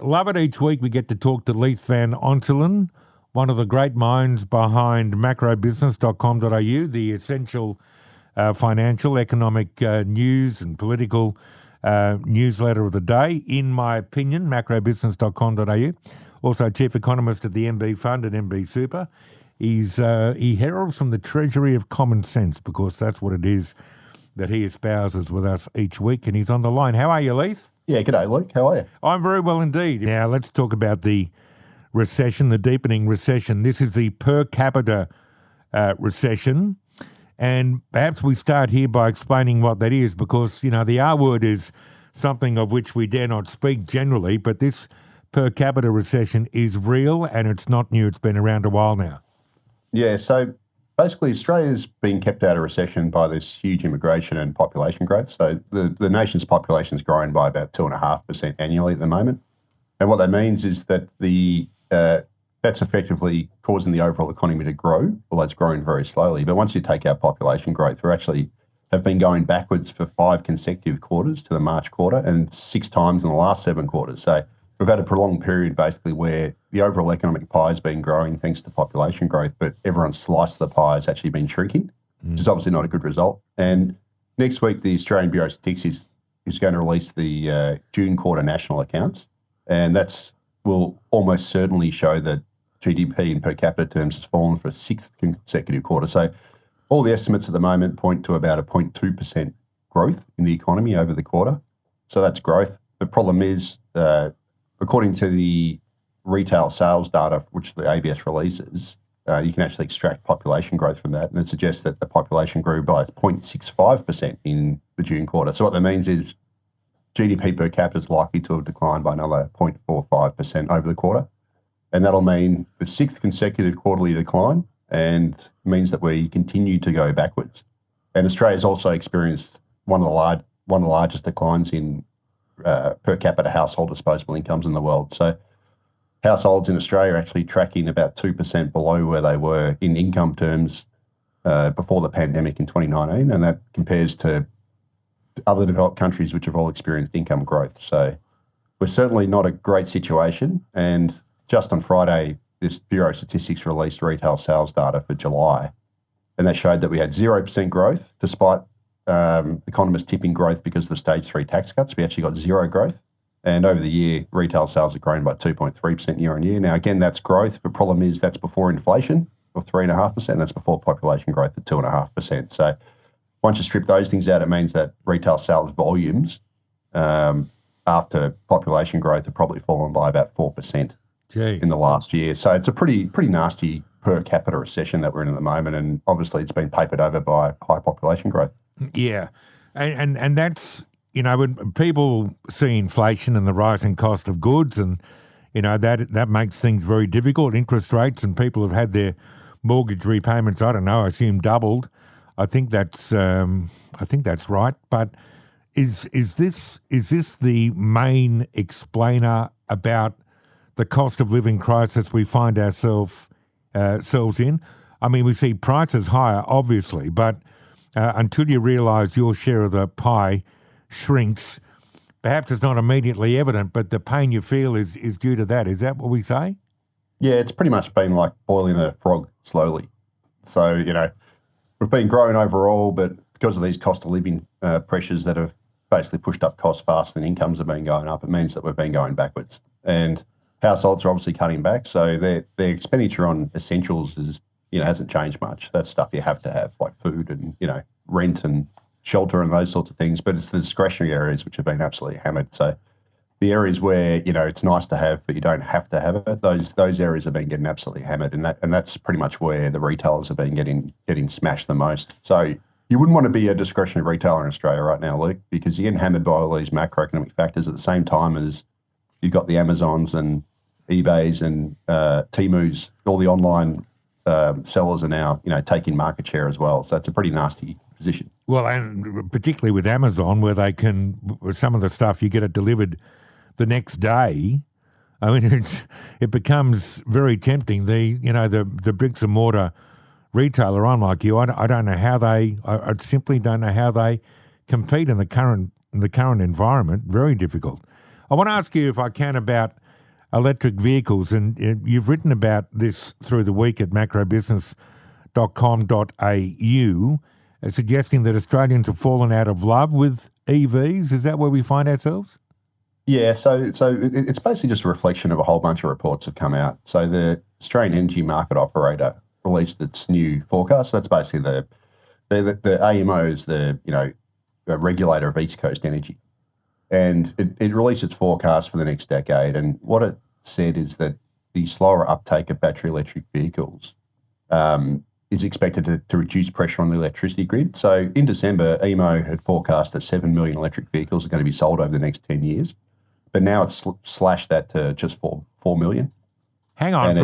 Love it each week we get to talk to Leith Van Onselen, one of the great minds behind macrobusiness.com.au, the essential financial, economic news and political newsletter of the day, in my opinion, macrobusiness.com.au. Also chief economist at the MB Fund and MB Super. He heralds from the treasury of common sense, because that's what it is that he espouses with us each week, and he's on the line. How are you, Leith? Yeah, g'day, Luke. How are you? I'm very well indeed. Now, let's talk about the recession, the deepening recession. This is the per capita recession. And perhaps we start here by explaining what that is, because, the R word is something of which we dare not speak generally, but this per capita recession is real and it's not new. It's been around a while now. Yeah, so basically Australia's been kept out of recession by this huge immigration and population growth. So the nation's population is growing by about 2.5% annually at the moment. And what that means is that that's effectively causing the overall economy to grow, although it's growing very slowly. But once you take out population growth, we actually have been going backwards for 5 consecutive quarters to the March quarter, and 6 times in the last 7 quarters. So we've had a prolonged period basically where the overall economic pie has been growing thanks to population growth, but everyone's slice of the pie has actually been shrinking, which is obviously not a good result. And next week, the Australian Bureau of Statistics is going to release the June quarter national accounts, and will almost certainly show that GDP in per capita terms has fallen for a 6th consecutive quarter. So all the estimates at the moment point to about a 0.2% growth in the economy over the quarter. So that's growth. The problem is, according to the retail sales data, which the ABS releases, you can actually extract population growth from that, and it suggests that the population grew by 0.65% in the June quarter. So what that means is GDP per capita is likely to have declined by another 0.45% over the quarter, and that'll mean the 6th consecutive quarterly decline, and means that we continue to go backwards. And Australia's also experienced one of the largest declines in per capita household disposable incomes in the world. So households in Australia are actually tracking about 2% below where they were in income terms before the pandemic in 2019, and that compares to other developed countries which have all experienced income growth. So we're certainly not a great situation. And just on Friday, this Bureau of Statistics released retail sales data for July, and that showed that we had 0% growth despite economists tipping growth because of the stage 3 tax cuts. We actually got 0 growth. And over the year, retail sales have grown by 2.3% year on year. Now, again, that's growth. The problem is that's before inflation of 3.5%. That's before population growth of 2.5%. So once you strip those things out, it means that retail sales volumes after population growth have probably fallen by about 4% in the last year. So it's a pretty nasty per capita recession that we're in at the moment. And obviously it's been papered over by high population growth. Yeah. And that's, when people see inflation and the rising cost of goods, and, that makes things very difficult. Interest rates, and people have had their mortgage repayments, I assume doubled. I think that's right. But is this the main explainer about the cost of living crisis we find ourselves in? I mean, we see prices higher, obviously, but until you realise your share of the pie shrinks, perhaps it's not immediately evident, but the pain you feel is due to that. Is that what we say? Yeah, it's pretty much been like boiling a frog slowly. So, we've been growing overall, but because of these cost of living pressures that have basically pushed up costs faster than incomes have been going up, it means that we've been going backwards. And households are obviously cutting back, so their expenditure on essentials hasn't changed much. That's stuff you have to have, like food and, rent and shelter and those sorts of things. But it's the discretionary areas which have been absolutely hammered. So the areas where, it's nice to have, but you don't have to have it, those areas have been getting absolutely hammered. And that's pretty much where the retailers have been getting smashed the most. So you wouldn't want to be a discretionary retailer in Australia right now, Luke, because you're getting hammered by all these macroeconomic factors at the same time as you've got the Amazons and eBays and Temus, all the online sellers are now, taking market share as well. So it's a pretty nasty position. Well, and particularly with Amazon, where they can, some of the stuff you get it delivered the next day. I mean, it becomes very tempting. The bricks and mortar retailer, I'm like you, I don't know how I simply don't know how they compete in the current environment. Very difficult. I want to ask you, if I can, about electric vehicles, and you've written about this through the week at macrobusiness.com.au, suggesting that Australians have fallen out of love with EVs. Is that where we find ourselves? Yeah, so it's basically just a reflection of a whole bunch of reports that have come out. So the Australian Energy Market Operator released its new forecast. So that's basically the AMO is the regulator of East Coast energy, and it released its forecast for the next decade. And what it said is that the slower uptake of battery electric vehicles is expected to reduce pressure on the electricity grid. So in December, AMO had forecast that 7 million electric vehicles are going to be sold over the next 10 years. But now it's slashed that to just 4 million. Hang on,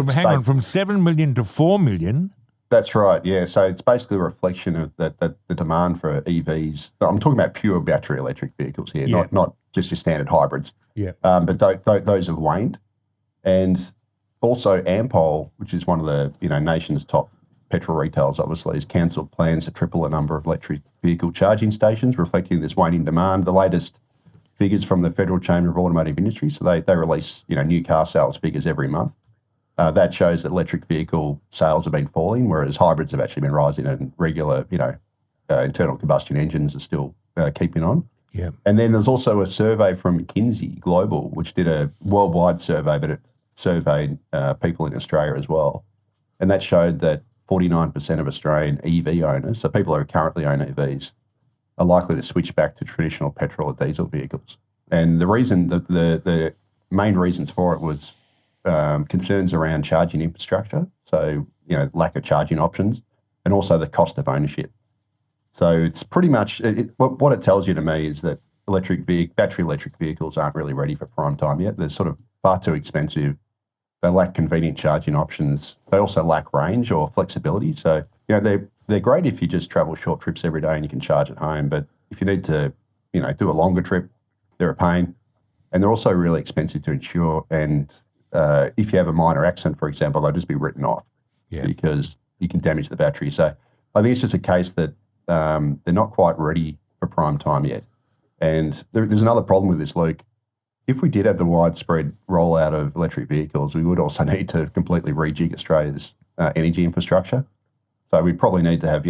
from 7 million to 4 million? That's right, yeah. So it's basically a reflection of that the demand for EVs. I'm talking about pure battery electric vehicles here, not just your standard hybrids. Yeah. But those have waned. And also Ampol, which is one of the nation's top petrol retailers, obviously, has cancelled plans to triple the number of electric vehicle charging stations, reflecting this waning demand. The latest figures from the Federal Chamber of Automotive Industry, so they release new car sales figures every month. That shows that electric vehicle sales have been falling, whereas hybrids have actually been rising, and regular internal combustion engines are still keeping on. Yeah. And then there's also a survey from McKinsey Global, which did a worldwide survey, but it surveyed people in Australia as well, and that showed that 49% of Australian EV owners, so people who currently own EVs, are likely to switch back to traditional petrol or diesel vehicles. And the reason, the main reasons for it was concerns around charging infrastructure, so lack of charging options, and also the cost of ownership. So it's pretty much what it tells you to me is that battery electric vehicles aren't really ready for prime time yet. They're sort of far too expensive. They lack convenient charging options. They also lack range or flexibility. So they're great if you just travel short trips every day and you can charge at home. But if you need to, do a longer trip, they're a pain. And they're also really expensive to insure. And if you have a minor accident, for example, they'll just be written off because you can damage the battery. So I think it's just a case that they're not quite ready for prime time yet. And there's another problem with this, Luke. If we did have the widespread rollout of electric vehicles, we would also need to completely rejig Australia's energy infrastructure. So we probably need to have,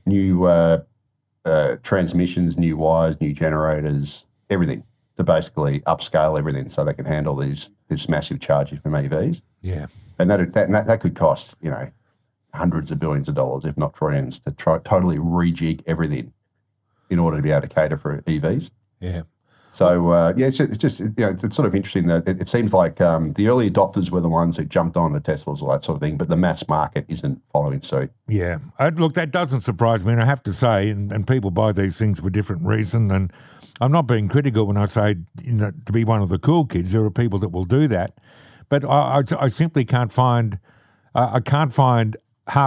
new transmissions, new wires, new generators, everything to basically upscale everything so they can handle this massive charging from EVs. Yeah. And that could cost, hundreds of billions of dollars, if not trillions, to totally rejig everything in order to be able to cater for EVs. Yeah. So, it's just, it's sort of interesting that it seems like the early adopters were the ones who jumped on the Teslas, all that sort of thing, but the mass market isn't following suit. Yeah. Look, that doesn't surprise me, and I have to say, and people buy these things for different reasons, and I'm not being critical when I say, to be one of the cool kids. There are people that will do that. But I simply can't find half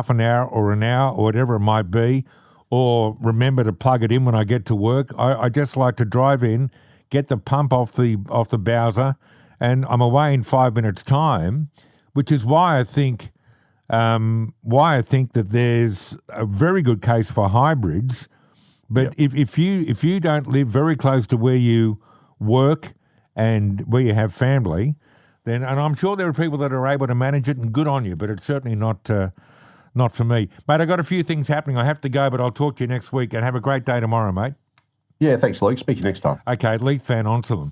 an hour or an hour or whatever it might be, or remember to plug it in when I get to work. I just like to drive in, get the pump off the Bowser, and I'm away in 5 minutes' time, which is why I think that there's a very good case for hybrids. But if you don't live very close to where you work and where you have family, then, and I'm sure there are people that are able to manage it, and good on you, but it's certainly not for me. Mate, I've got a few things happening. I have to go, but I'll talk to you next week, and have a great day tomorrow, mate. Yeah, thanks, Luke. Speak to you next time. Okay, Leith Van Onselen.